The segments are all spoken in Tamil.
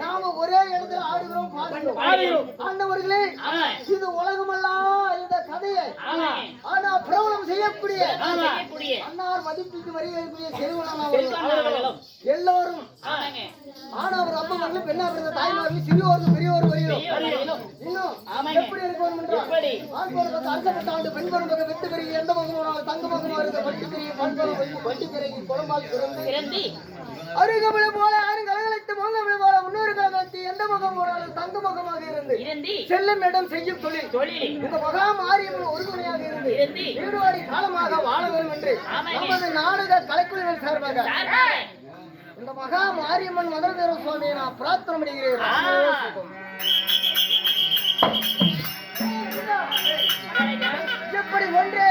நாம ஒரே இடத்துல ஆடுகிறோம் பாடுகிறோம். ஆண்டவர்களே, இது உலகமெல்லாம் இந்த கதையை ஆனா பிரபலம் செய்யக்கூடிய அன்னார் மதிப்புக்கு வருகக்கூடிய செல்வனாம் எல்லோரும் ஆனவர் அப்பவர்களும் பெண்ணார்கள் தாய்மார்கள் சிறியோர்கள் பெரியோர் வருகிறோம். இன்னும் எப்படி இருக்கணும் என்றால் அர்த்தப்பட்ட ஆண்டு பெண் பருவம் வெட்டு பெருகி எந்த மகனும் தங்க மகனும் இருந்த பட்டு பெருகி பண் பருவம் பட்டு பெருகி குழம்பால் சிறந்து அருகமிழ போல ஆறு கலகலைத்து மோகமிழ போல முன்னூறு கலகலத்தி எந்த முகம் போனாலும் தங்க முகமாக இருந்து செல்லும் இடம் செய்யும் தொழில் இந்த மகா மாரியம்மன் ஒருமுறையாக இருந்து ஈடுபாடி காலமாக வாழ வேண்டும் என்று நமது நாடக கலைக்குழுவின் சார்பாக இந்த மகா மாரியம்மன் மதுரதேவ சுவாமியை நான் பிரார்த்தனை பண்ணுகிறேன். எப்படி ஒன்று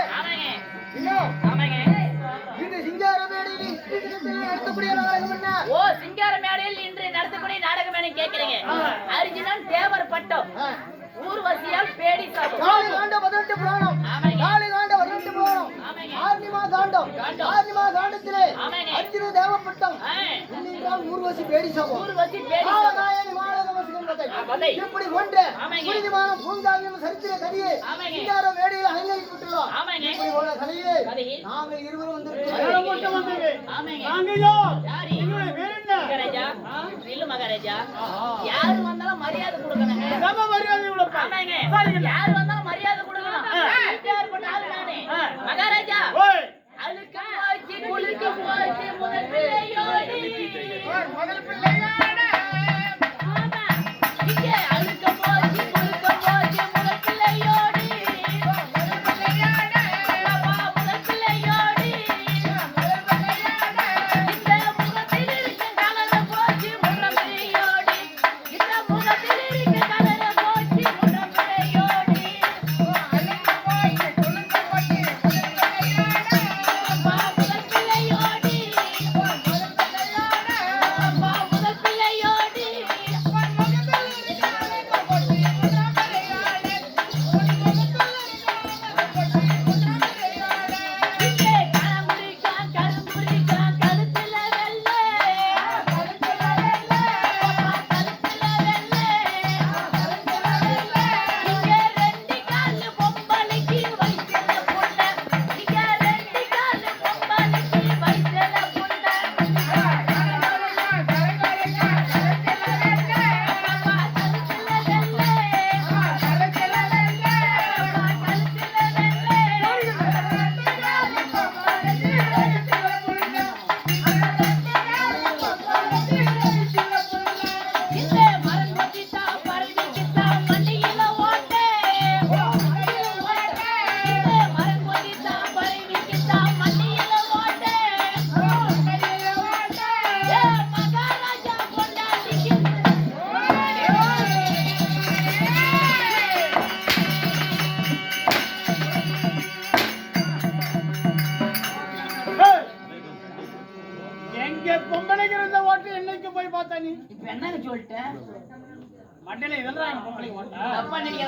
இது சிங்கார மேடையில் நடத்தக்கூடிய நாடகம் என்ன? ஓ, சிங்கார மேடையில் இன்று நடத்தக்கூடிய நாடகம் என்ன கேட்கிறீங்க? அர்ஜுனன் தேவர் பட்டம், ஊர்வசியால் பேடி சாபம், காளி காண்ட 18 புராணம், காளி காண்ட 18 புராணம், ஆர்னிமா காண்டம், ஆர்னிமா காண்டத்திலே அர்ஜுன தேவப்பட்டம், இன்னின்றால் ஊர்வசி பேடி சாபம், ஊர்வசி பேடி சாபம், காளகாயனி மாலகவசிகந்ததை இப்படி ஒன்று புனிதமான பூங்காவின் சரித்திர கதையை சிங்கார மேடையில் அலங்கரிக்கப்பட்டுள்ளோம். இப்படி போல கதையிலே நாங்கள் இருவரும் வந்திருக்கிறோம். மகாராஜா, யாரு வந்தாலும் மரியாதை கொடுக்கணும். யாரு வந்தாலும் மரியாதை கொடுக்கணும். மகாராஜா, அழுக்க போச்சு குளிக்க போச்சு முதல் பிள்ளையோடு முதல் பிள்ளையோட அழுக்க போச்சு குளிக்க போச்சு முதல் பிள்ளையோடு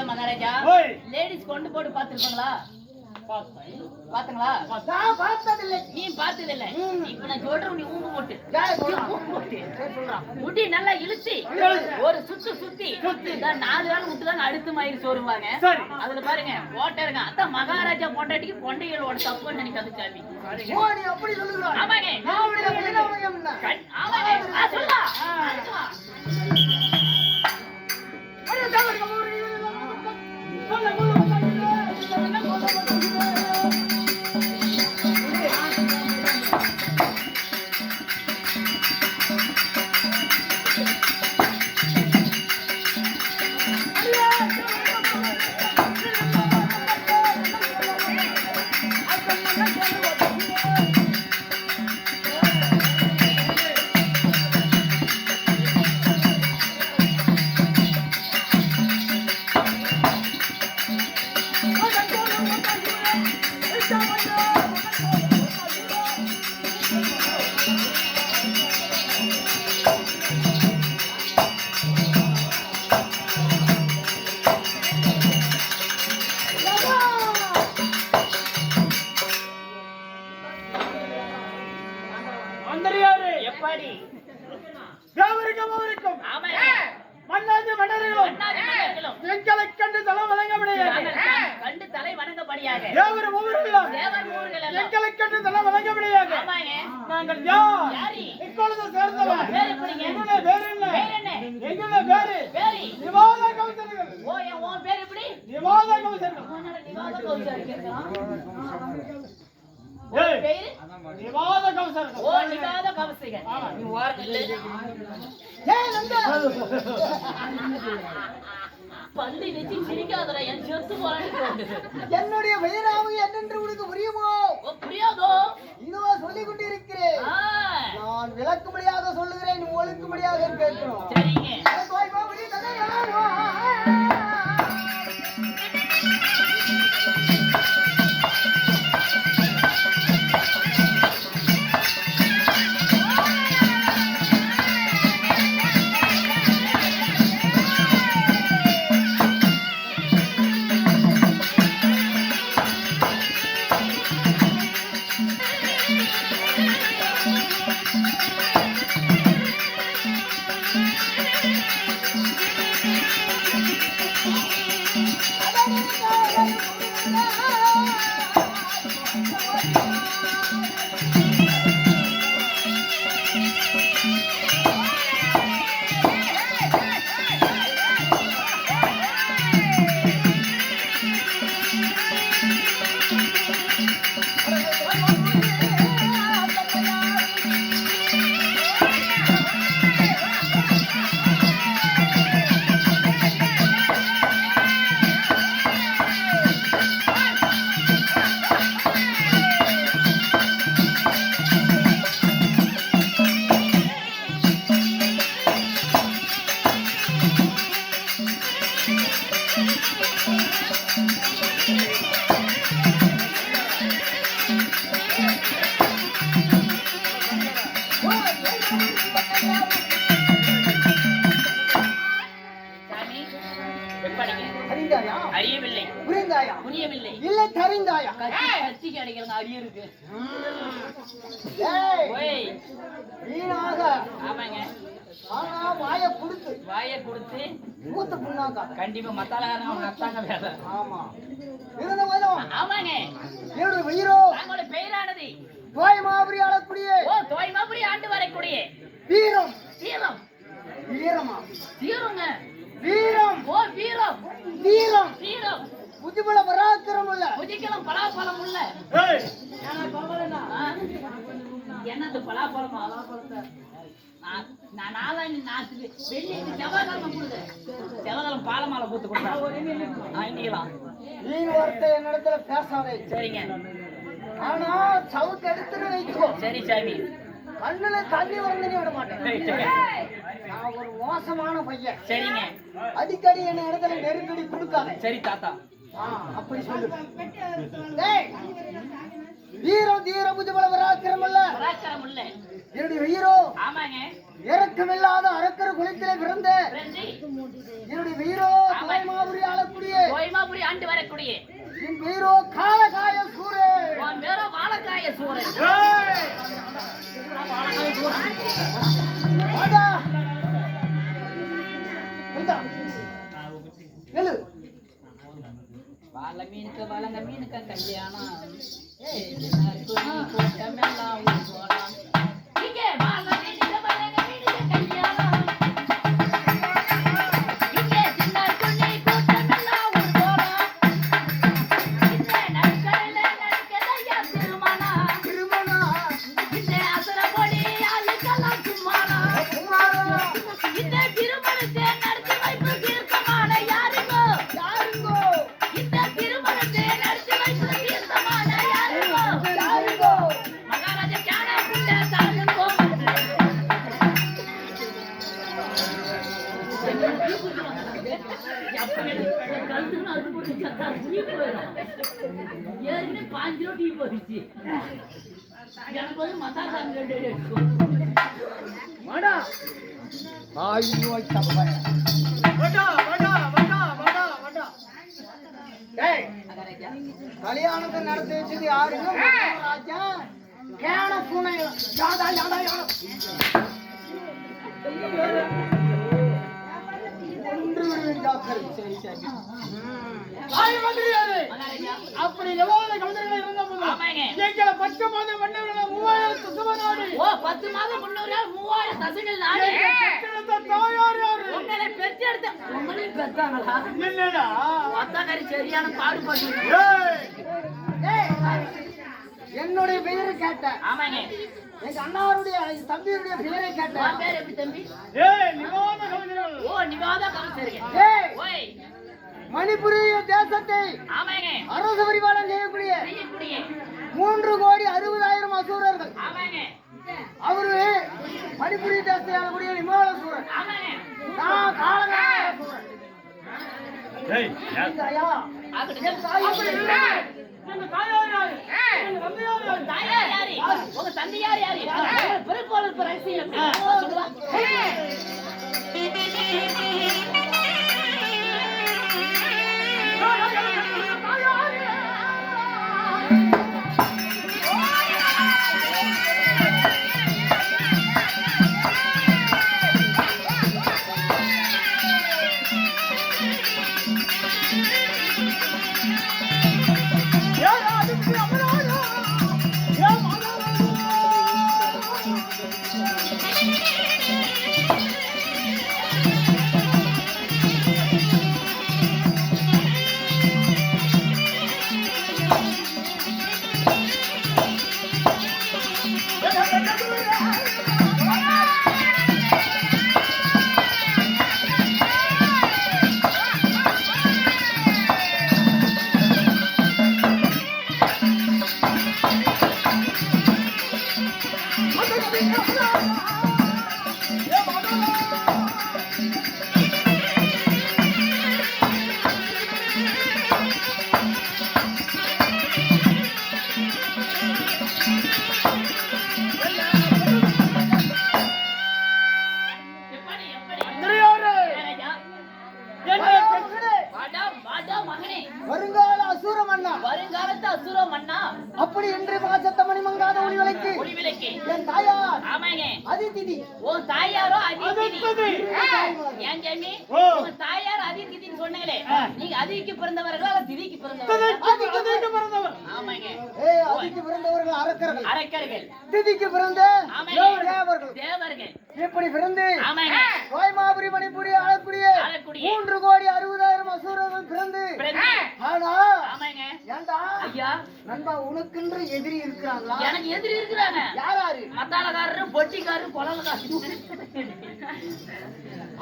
மகாராஜா, லேடிஸ் கொண்டு போட்டு பாத்துருப்பாங்களா? பாத்தீங்களா? நீ பார்த்ததில்லை. இப்ப நான் சொல்றேன், நீ ஊம்பு போட்டு முடி நல்லா இழுத்தி ஒரு சுத்தி 4 நாள் விட்டுதான் அடுத்து மயிர் சோறுவாங்க. அதுல பாருங்க போட்டா இருங்க. அதான் மகாராஜா பொண்டாட்டிக்கு பொண்டைகளோட தப்புன்னு நினைக்காது சாமி. ஆமாங்க, மந்திரியாரு எப்படி தேவருக்கும் ஆமா மன்னாதி மன்னர்களும் அண்ணாதி மன்னர்களும் எங்களை கண்டு தலை வணங்கப்படியாக கண்டு தலை வணங்கப்படியாக தேவர் மூவரெல்லாம் தேவர் ஊர்கள் எல்லாம் எங்களை கண்டு தலை வணங்கப்படியாக ஆமாங்க நாங்கள் யார் யாரி இப்பொழுது சேர்ந்தவன் பேர் எப்படிங்க எங்களுடைய பேர் என்ன பேர் என்ன எங்களுடைய பேரு பேரி நிவாத கௌசர்கள் ஓ உன் பேர் எப்படி நிவாத கௌசர்கள் நிவாத கௌசர் கேட்கலாம் ஏய், பேரு நிவாத கௌசர்கள் ஓ நிவாத கௌசர்கள் நீ வாரத்துல ஏய் நந்தா பள்ளி வச்சு சிரிக்காதடா என் செத்து போறான்னு என்னுடைய பெயராவது என்னென்று உனக்கு புரியுமோ ஓ புரியாதோ இதுவா சொல்லிக் கொண்டிருக்கிறேன் ஆ நான் விளக்கும்படியாக சொல்லுகிறேன் நீ ஒழுக்கும்படியாக கேட்கணும் சரிங்க சாமி எப்படிங்க அறிந்தாயா அறியவில்லை புரிந்தாயா புரியவில்லை இல்லை தெரிந்தாயா கத்தி கிடைக்கிறது அறிய இருக்கு ஏய் ஓய் வீணாக ஆமாங்க ஆனா வாயை கொடுத்து வாயை கொடுத்து மூத்த புண்ணாக்காத கண்டிப்பா மத்தாலகாரங்க அவங்க அத்தாங்க வேலை ஆமா இருந்த போதும் ஆமாங்க என்னுடைய வீரோ தங்களோட பெயரானது தோய் மாபுரி ஆளக்கூடிய ஓ தோய்மாபுரி ஆண்டு வரக்கூடிய வீரம் தீரம் வீரமா தீருங்க வீரம் ஓ வீரம் வீரம் தீரம் புத்திபல பராக்கிரம் இல்ல புதிக்கலாம் பலாப்பழம் உள்ள ஏய், ஆ? என்னது பலாப்பழமா நான் நாளாண்டி நாத்துக்கு வெள்ளி செவ்வாய்க்கிழமை கொடுங்க செவ்வாய்க்கிழமை பாலமாலை பூத்து கொடுத்தா இன்னிக்கலாம் வீண் வார்த்தை என்னிடத்துல பேசாதே சரிங்க ஆனா சவுக்கு எடுத்துன்னு வைக்கோ சரி சாமி கண்ணுல தண்ணி வந்து விட மாட்டேன் ரைட், சரி. நான் ஒரு மோசமான பையன் சரிங்க அடிக்கடி என்ன இடத்துல நெருக்கடி கொடுக்காத சரி தாத்தா அப்படி சொல்லு டேய், வீரம் தீர புத்திபல பராக்கிரம் இல்ல பராக்கிரம் இல்ல என்னுடைய வீரோ ஆமாங்க இறக்கமில்லாத அரக்கர் குலத்திலே பிறந்த ஃப்ரெண்ட்ஸி என்னுடைய வீரோ தாய் மாபுரி ஆளக்கூடிய தோய்மாபுரி ஆண்டு வரக்கூடிய என் வீரோ காலகாய சூரே உன் பேரோ வாழைக்காய சூரன் ஏய், வாடா. வந்தா. எழு. வாழை மீனுக்கு வளங்க மீனுக்கு கல்யாணம் கூட்டமெல்லாம் ஊர் போலாம் இங்கே வாழை மீனுக்கு வளங்க மீனுக்கு கல்யாணம் இங்கே சின்ன துணி கூட்டமெல்லாம் ஊர் போலாம் இந்த நடுக்கடல நடுக்கதையா திருமணம் திருமணா. இந்த அசுர பொடி ஆளுக்கெல்லாம் சும்மானா குமாரா. இந்த திருமணத்தை நடத்தி வைப்பு தீர்க்கமான யாருங்கோ யாருங்கோ? இந்த திருமணத்தை நடத்தி வைப்பு தீர்க்கமான யாருங்கோ யாருங்கோ? மகாராஜா ஞான புண்ட தாருங்கோ ஏற்கனவே 5 டீ போயிடுச்சு எனக்கு வந்து மசாலா வாடா. ஐயோ, தப்பா. வாடா, வாடா, வாடா, வாடா, வாடா. டேய், கல்யாணத்தை நடத்தி வச்சது யாருங்க? மகாராஜா. கேன பூனை யாடா யாடா யாடா ஒன்று விடுவேன் டாக்டர். சரி சரி. தாய் மந்திரியாரே, மகாராஜா. அப்படி எவ்வளவு கவிஞர்கள் இருந்தபோது ஆமாங்க. எங்களை 10 மாதம் மன்னர்கள் 3000 சுசவனாடி ஓ 10 மாதம் முன்னூறு 3000 தசைகள் நாடு பெற்றெடுத்த தாயார் யாரு? உங்களை பெற்றெடுத்த உங்களையும் பெற்றாங்களா? இல்லடா. அத்தாக்காரி சரியான பாடுபட்டு. ஏய், ஏய், என்னுடைய பெயரை கேட்டேன். ஆமாங்க. எங்க அண்ணாருடைய தம்பியுடைய பெயரை கேட்டேன். உன் பேர் எப்படி தம்பி? ஏய், நிவாத கவிஞர்கள். ஓ நிவாதா கவுசருங்க. ஏய், ஓய். மணிப்புரிய தேசத்தை ஆமாங்க. அரசு பரிபாலனம் செய்யக்கூடிய செய்யக்கூடிய 3,60,00,000 அசூரர்கள். ஆமாங்க. அவரு மணிப்புரிய தேசத்தை ஆளக்கூடிய விமானசூரன். ஆமாங்க. நான் காலகாலசூரன். ஏய், இந்த ஐயா, ஆகட்டும். என் தாயுடைய எங்க தாயார் யாரு? எங்க தந்தையார் யாரு? தாயார் யாரு? உங்க தந்தையார் யாரு? உங்க பெருக்கோளர் ரகசியம் எப்படி? சொல்லுவா. எப்படி எப்படி? மந்திரியாரே, மகாராஜா. எங்களை வாடா வாடா மகனே. வருங்கால அசூர மன்னா, வருங்காலத்து அசுர மன்னா அப்படி என்று பாசத்த மணிமங்காத ஒளி விளக்கு ஒளி விளக்கு. என் தாயார் ஆமாங்க. அதிதிதி. உன் தாயாரோ அதிதிதி. அதிதிதி. ஏன் ஜாமி? ஓ. உங்க தாயார் அதிதிதின்னு சொன்னீங்களே. நீங்க அதிக்கு பிறந்தவர்களா அல்ல திதிக்கு பிறந்தவர்களா? தந்தைக்கு பிறந்தவர். ஆமாங்க. ஏய், அதிக்கு பிறந்தவர்கள் அரக்கர்கள், அரக்கர்கள். திதிக்கு பிறந்த ஆமாங்க. தேவர்கள். தேவர்கள். இப்படி பிறந்து ஆமாங்க. கோயமாபுரி மணிப்புரி ஆளக்கூடிய ஆளக்கூடிய 3,60,00,000 அசூரர்கள் பிறந்து பிறந்து. ஆனா ஆமாங்க. ஏண்டா ஐயா நண்பா உனக்கென்று எதிரி இருக்கிறாங்களா? எனக்கு எதிரி இருக்கிறாங்க. யாராரு? மத்தாளக்காரரு பொட்டிக்காரரு கொலகாரரு.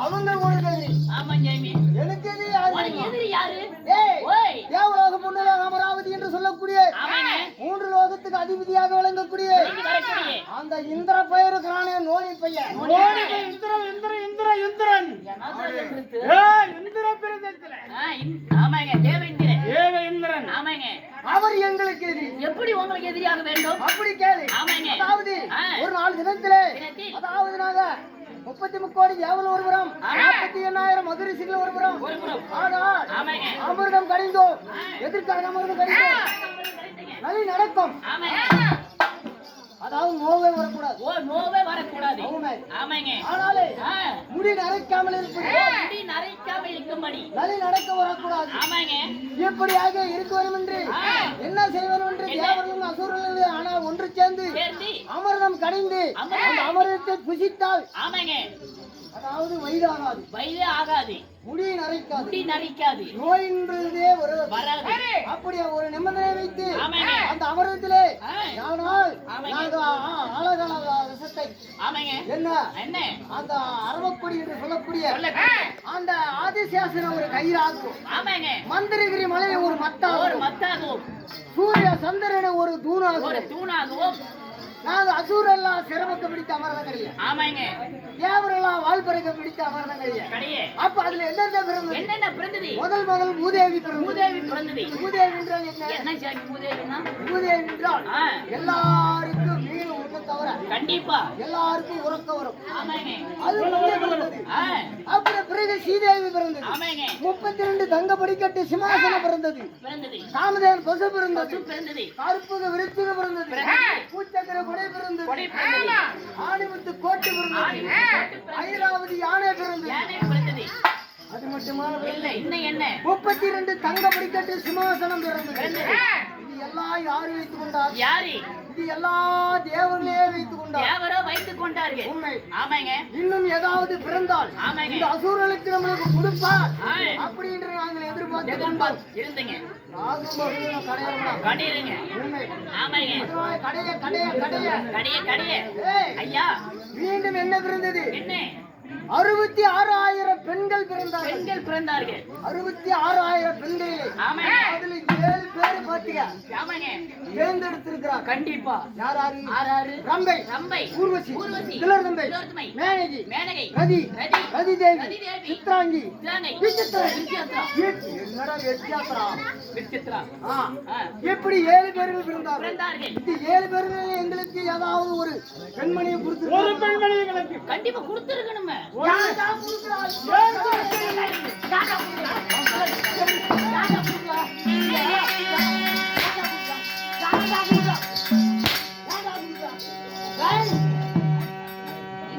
அவங்க உனக்கு எதிரி. ஆமா ஜாமி. எனக்கு எதிரி யாரு? உனக்கு எதிரி யாரு? ஏய், ஓய். தேவலோக முன்னதாக அமராவதி என்று சொல்லக்கூடிய ஆமாங்க. 3 லோகத்துக்கு அதிபதியாக விளங்கக்கூடிய நீங்க வரக்கூடிய அந்த இந்திர பெயருக்கான நோனி பையன். ஓடிக்கு இந்திரன், இந்திரன், இந்திரன், இந்திரன். என்னது இருக்கு? ஏய், இந்திர பிறந்தத்துல. ஆமாங்க. தேவேந்திரன். ஏக இந்திரன். ஆமாங்க. அவர் எங்களுக்கு எதிரி. எப்படி உங்களுக்கு எதிரியாக வேண்டும்? அப்படி கேளு. ஆமாங்க. அதாவது ஆ. ஒரு நாள் தினத்திலே தினத்தில். அதாவது நாங்க 33 கோடி தேவல் ஒருபுறம், ஆமா. 48,000 மதுரிசிகள் ஒருபுறம். ஒருபுறம். ஆனால் ஆமாங்க. அமிர்தம் கடிந்தோம். எதற்காக அமிர்தம் கடிந்தோம்? நலி நடக்கும். ஆமாங்க. அதாவது நோவே வரக்கூடாது. ஓ நோவே வரக்கூடாது. ஆமாங்க. ஆமாங்க. ஆனாலே ஆ. முடி நரைக்காமல் இருப்பது. ஓ, முடி நரைக்காம இருக்கும்படி. நலி நடக்க வரக்கூடாது. ஆமாங்க. எப்படியாக இருக்க வேண்டும் என்று ஆ. என்ன செய்வது என்று தேவர்களும் அசுரர்களும் ஆனால் ஒன்று சேர்ந்து சேர்ந்து. அமிர்தம் கடிந்து அமிர்தம் அந்த அமிர்தத்தை புசித்தால் ஆமாங்க. அதாவது வயதாகாது, வயதே ஆகாது. முடி நரைக்காது, முடி நரைக்காது. நோயின்றதே வருவது. வராது. அப்படியே ஒரு நிபந்தனை வைத்து ஆமாங்க. அந்த அமிர்தத்திலே ஆ. ஆனால் ஆமாங்க. நாங்க அழகான விஷத்தை ஆமாங்க. என்ன என்ன? அந்த அரவப்படி என்று சொல்லக்கூடிய சொல்லக்கூடிய. அந்த ஆதிசேஷனை ஒரு கயிறாக்கும், ஆமாங்க. மந்திரகிரி மலையை ஒரு ஒரு மத்தாகும், மத்தாகவும் சூரிய சந்திரனை ஒரு ஒரு தூணாகும். தூணாகவும். நாங்க அசூரெல்லாம் சிரமத்தை பிடித்த அமர்தம் கிடையாது, ஆமாங்க. தேவரெல்லாம் வாழ்பறைக்க பிடித்த அமர்தம் கிடையாது. கடையே. அப்ப அதுல என்னென்ன பிறந்தது? என்னென்ன பிறந்தது? முதல் மூதேவி பிறந்தது. மூதேவி பிறந்தது. மூதேவி என்றால் என்ன? என்ன சாமி மூதேவின்னா? மூதேவி என்றால் ஆ. எல்லாருக்கும் மீன் உண்ண தவிர கண்டிப்பா எல்லாருக்கும் உறக்கம் வரும். ஆமாங்க அது முன்னே பிறந்தது. அப்புறம் பிறகு சீதேவி பிறந்தது. ஆமாங்க 32 தங்க படிக்கட்டு சிம்மாசனம் பிறந்தது. பிறந்தது காமதேவன் பசு பிறந்தது. பிறந்தது கருப்புக விருச்சிக பிறந்தது. பூச்சக்கர கொடை பிறந்தது. கொடை பிறந்தது ஆணிமுத்து கோட்டு பிறந்தது. ஐராவதி யானை பிறந்தது. யானை பிறந்தது அது மட்டுமா இல்ல இன்னும் என்ன 32 தங்க படிக்கட்டு சிம்மாசனம் பிறந்தது. இது எல்லாம் யாரு வைத்துக் கொண்டார்? யாரு இது எல்லா தேவர்களே வைத்துக் கொண்டார். தேவரோ வைத்துக் கொண்டார்கள் உண்மை. ஆமாங்க இன்னும் ஏதாவது பிறந்தால் ஆமாங்க இந்த அசுரர்களுக்கு நம்மளுக்கு கொடுப்பார் ஆ. அப்படி என்று நாங்கள் எதிர்பார்த்து எதிர்பார்த்து இருந்தீங்க கடையிருங்க உண்மை. ஆமாங்க கடைய கடைய கடைய கடைய கடைய ஏய், ஐயா மீண்டும் என்ன பிறந்தது? என்ன 66,000 பெண்கள் பிறந்தார்கள். பெண்கள் பிறந்தார்கள் 66,000 பெண்களிலே ஆமாங்க அதுல 7 பேர் பாத்தீங்க ஆமாங்க தேர்ந்தெடுத்திருக்கிறார். கண்டிப்பா யார் யாரு? ஆறாறு ரம்பை, ரம்பை ஊர்வசி, ஊர்வசி திலோத்தமை, திலோத்தமை, மேனகி, மேனகை ரதி, ரதி ரதி தேவி, ரதி தேவி சித்ராங்கி, சித்ராங்கை விசித்திரா. விசித்திரா என்னடா வித்தியாசரா? விசித்திரா ஆ. ஆ. எப்படி 7 பேர்கள் பிறந்தார்கள்? பிறந்தார்கள் இந்த 7 பேர்கள் எங்களுக்கு ஏதாவது ஒரு பெண்மணியை ஒரு கொடுத்து பெண்மணி எங்களுக்கு கண்டிப்பா கொடுத்துருக்கணுமே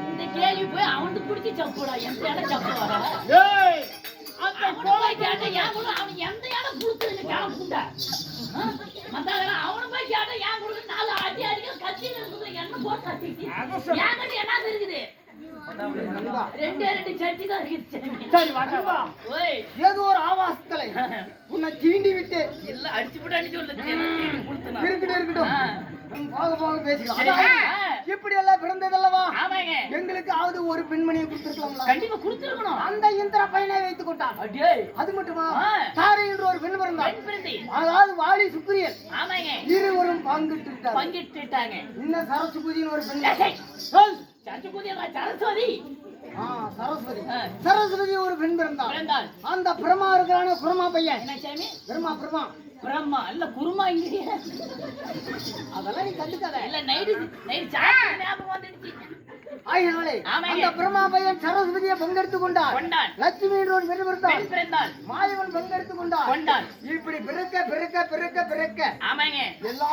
இந்த கேள்வி போய் அவனுக்கு பிடிச்சி சப்புடா எந்த இடம் சப்பு வர ஏய் அந்த அவனை போய் கேட்ட ஏன் கூட அவன் எந்த இடம் கொடுத்துருங்க கிளம்புண்டா மத்தால அவனை போய் கேட்ட ஏன் கொடுத்து 4 அடி அடிக்க கத்தின்னு இருக்குது என்ன போட்டு கத்திச்சு ஏன் என்ன இருக்குது ரெண்டே 2 சட்டி தான் இருக்குது சரி வா. ஓய் ஏதோ ஒரு ஆவாசத்தலை உன்னை தீண்டி விட்டு இல்ல அடிச்சு போட்டு அடிச்சு உள்ள தேடி கொடுத்தனா இருக்கட்டும் போக போக பேசிக்கலாம். சரி. அதாவது, இப்படி எல்லாம் பிறந்ததல்லவா ஆமாங்க எங்களுக்காவது ஒரு பெண்மணியை கொடுத்திருக்கலாம்ல? கண்டிப்பா கொடுத்துருக்கணும் அந்த இந்திர பையனை வைத்துக் கொண்டான். அடே அது மட்டுமா ஆ. தாரை என்று ஒரு பெண் பிறந்தார். பெண் பிறந்தி அதாவது வாலி சுக்ரியன் ஆமாங்க இருவரும் பங்கிட்டு விட்டார். பங்கிட்டுட்டாங்க இன்னும் சரஸ்வதினு ஒரு பெண் ஏய், சட்டு கூதியமா சரஸ்வதி சரஸ்வதி ஆ. சரஸ்வதி ஒரு பெண் பிறந்தார். பிறந்தாள் அந்த பிரமா இருக்கிறான குரமா பையன் என்ன சாமி பிரமா பிரமா பிரம்மா இல்ல குருமா இங்க அதெல்லாம் நீ கண்டுக்காத. இல்ல நைட்டு நைட் சாப்பிட்டு ஞாபகம் வந்துடுச்சு ஆகினாலே ஆமாங்க. அந்த பிரமா பையன் சரஸ்வதியை பங்கெடுத்துக் கொண்டார். கொண்டான் லட்சுமி என்று ஒரு பெண் பிறந்தார். பெண் பிறந்தாள் மாயவன் பங்கெடுத்துக் கொண்டார். கொண்டான் இப்படி பிறக்க பிறக்க பிறக்க பிறக்க ஆமாங்க எல்லா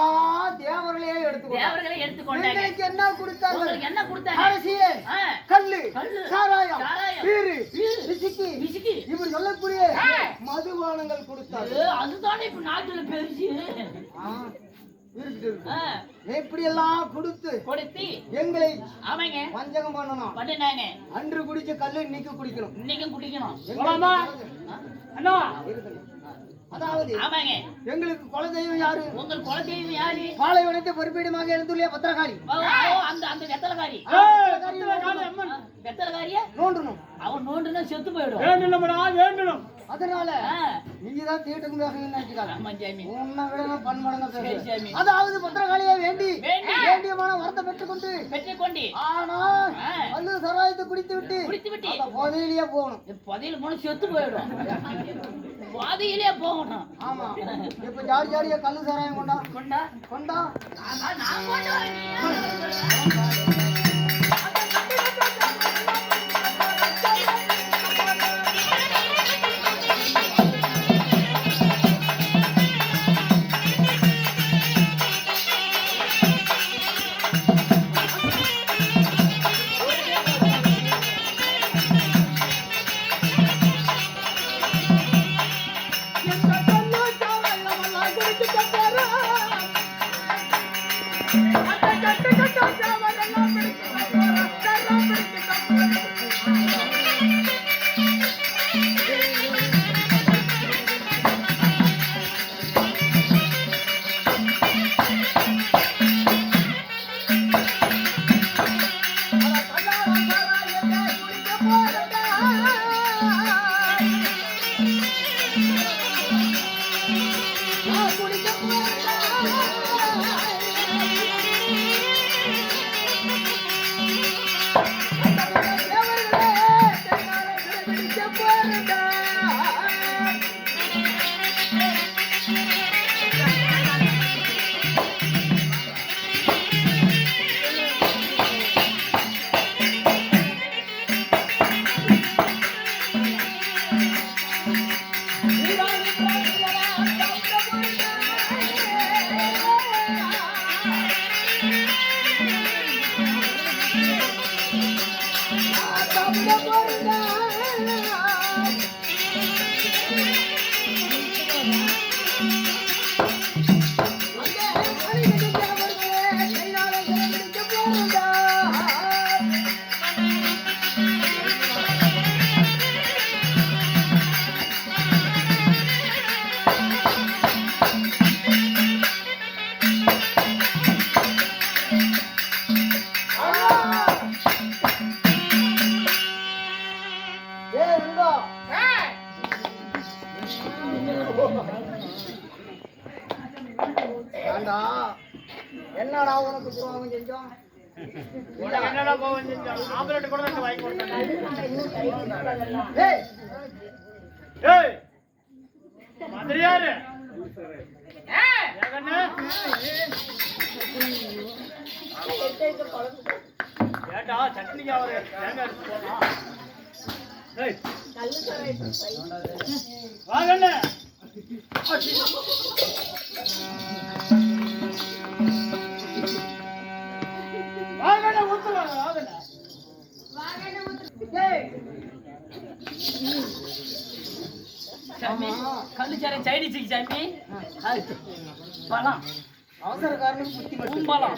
தேவர்களையும் எடுத்துக்கொண்டார். தேவர்களை எடுத்துக்கொண்டாங்க எங்களுக்கு என்ன கொடுத்தார்கள்? உங்களுக்கு என்ன கொடுத்தாங்க அரசியே ஆ, கல்லு கல்லு, சாராயம் சாராயம், பீரு பீரு, விசிக்கி விசிக்கி. இப்படி சொல்லக்கூடிய மதுபானங்கள் கொடுத்தார்கள். அதுதானே இப்ப நாட்டுல பெருசு ஆ, இருக்குது. ஆ, இப்படி எல்லாம் கொடுத்து கொடுத்து எங்களை ஆமாங்க வஞ்சகம் பண்ணணும். பண்ணினாங்க அன்று குடிச்ச கல்லு இன்னைக்கு குடிக்கணும். இன்னைக்கும் குடிக்கணும் போலாமா? அண்ணா இருக்கணும். அதாவது ஆமாங்க எங்களுக்கு குலதெய்வம் யாரு? உங்கள் குலதெய்வம் யாரு பாலைவனத்தை பொறுப்பீடமாக எழுந்துள்ள பத்திரகாளி. ஓ, அந்த அந்த வெத்தலகாரி ஏய் கத்திர காளி அம்மன் வெத்தலகாரிய நோண்டணும். அவன் நோண்டுனா செத்து போயிடும் வேண்டணும்டா வேண்டணும் அதனால ஆ, நீதான் தீட்டுக்கு நினைச்சுக்காத. ஆமா சாமி உன்னை விட நான் பன்மடங்கா சரி, பேசுறேன். சாமி. அதாவது பத்திரகாளியை வேண்டி வேண்டி. வேண்டியமான வரத்தை பெற்றுக்கொண்டு பெற்றுக்கொண்டு ஆனால் ஆ. அல்லது சராயத்தை குடித்து விட்டு குடித்து விட்டு அந்த போதையிலேயே போகணும். புதையில போன செத்து போயிடும் பாதையிலே போகணும் ஆமா இப்ப ஜாடி ஜாடியா கல்லு சாராயம் கொண்டா கொண்டா கொண்டா நான் கொண்டு வரேன் கட்டு கட்டு கட்டு என்னடா உனக்கு துரோகம் செஞ்சோம்? என்னடா கோவம் செஞ்சோம்? ஆம்பளை கூட வந்து வாங்கி கொடுத்தாங்க. ஏய், ஏய் மதுரையாரு ஏகண்ணே ஏட்டா சட்னிக்கு அவரு தேங்காய் எடுத்து போடலாம். ஏய் வாங்கண்ணே வாங்கண்ணே ஊத்துவாங்க வாங்கண்ணே. ஏய், சாமி கல்லுச்சாரை சைடிச்சு சாமி பழம் அவசரக்காரனுக்கு புத்தி மட்டும். பழம்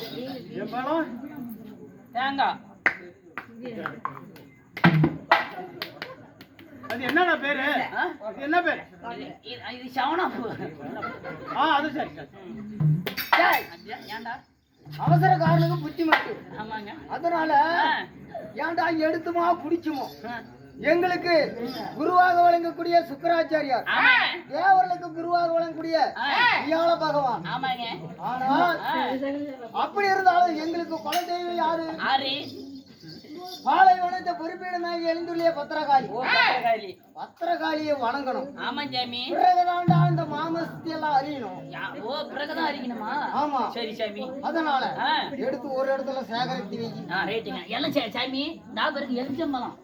என் பழம் தேங்காய் அது என்னடா பேரு? அது என்ன பேரு? இது சவனாப்பூ. அது சரி சரி. ஏய், ஏன்டா? அவசரக்காரனுக்கு புத்தி மட்டும். ஆமாங்க. அதனால ஏன்டா எடுத்துமா குடிச்சுமோ ஆ. எங்களுக்கு குருவாக வழங்கக்கூடிய சுக்கராச்சாரியார், ஆமாங்க. தேவர்களுக்கு குருவாக வழங்கக்கூடிய வியாழ பகவான். ஆமாங்க. ஆனால் அப்படி இருந்தாலும் எங்களுக்கு குல தெய்வம் யாரு? ஆறு பாலைவனத்தை பொறுப்பீடமாக எழுந்துள்ள பத்திரகாளி. ஓ பத்திரகாளி. பத்திரகாளியை வணங்கணும். ஆமா சாமி. பிறகுதான்டா இந்த மாமசத்தை எல்லாம் அறியணும். ஓ பிறகுதான் அறிக்கணுமா? ஆமா. சரி சாமி. அதனால எடுத்து ஒரு இடத்துல சேகரித்து வை. ரேட்டுங்க எல்லாம் சாமி. நான் பிறகு எரிச்சம்பலம்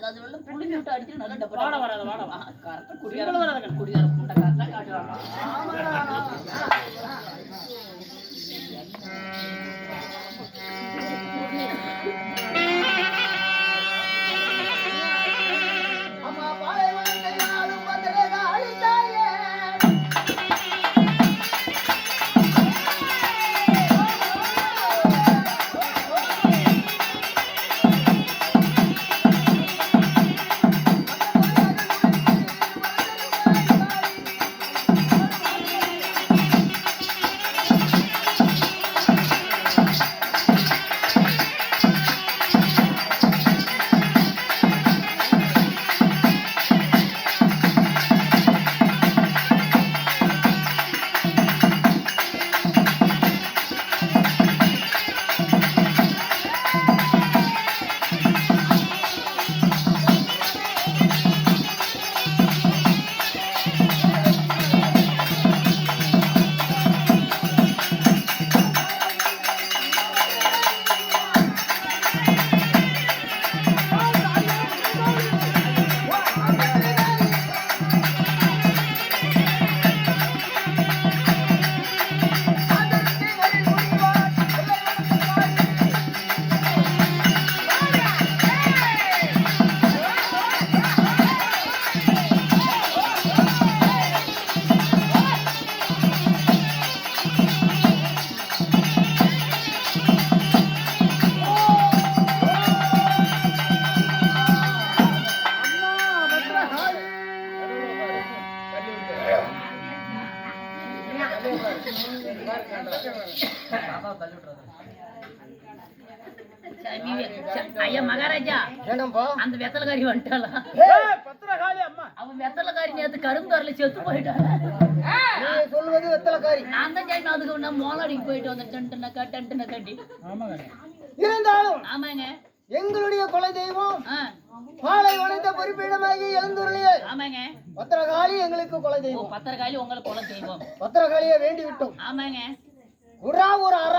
அது வெள்ள புளிஞ்சு விட்டு அடிச்சு நல்லா டப்பா வாட வராத வாட வா. கரெக்டா குடியார புண்டை கரெக்டா காட்டுறாங்க. அம்மா பாலைவனத்தை ஆளும் பத்திரகாளி தாயே, ஐயா மகாராஜா, என்னப்பா அந்த வெத்தலக்காரி வந்துட்டாளா? பத்திரகாளி அம்மா. அவன் வெத்தலக்காரி நேத்து கரும்புகாரில செத்து போயிட்டாளா? நீ சொல்வது வெத்தலக்காரி. நான் தான் ஜாயின் அதுக்கு நான் மோலாடிக்கு போயிட்டு வந்தேன். டென்ட்டு கட்டி. இருந்தாலும் ஆமாங்க. எங்களுடைய குல தெய்வம் ஆ, பாலைவனத்தை பொறுப்பிடமாகி எழுந்துள்ளியே ஆமாங்க. பத்திரகாளி எங்களுக்கு குல ஓ தெய்வம். பத்திரக்காளி உங்களுக்கு குல தெய்வம். பத்திரகாளியை வேண்டி விட்டோம். ஆமாங்க. உடா ஒரு அற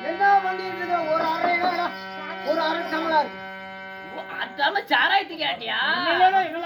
என்ன பண்ணிட்டு இருக்க? ஒரு அரை ஒரு அரை சமலார் அதாம சாராயத்து கேட்டியா? இல்லைன்னா எங்களை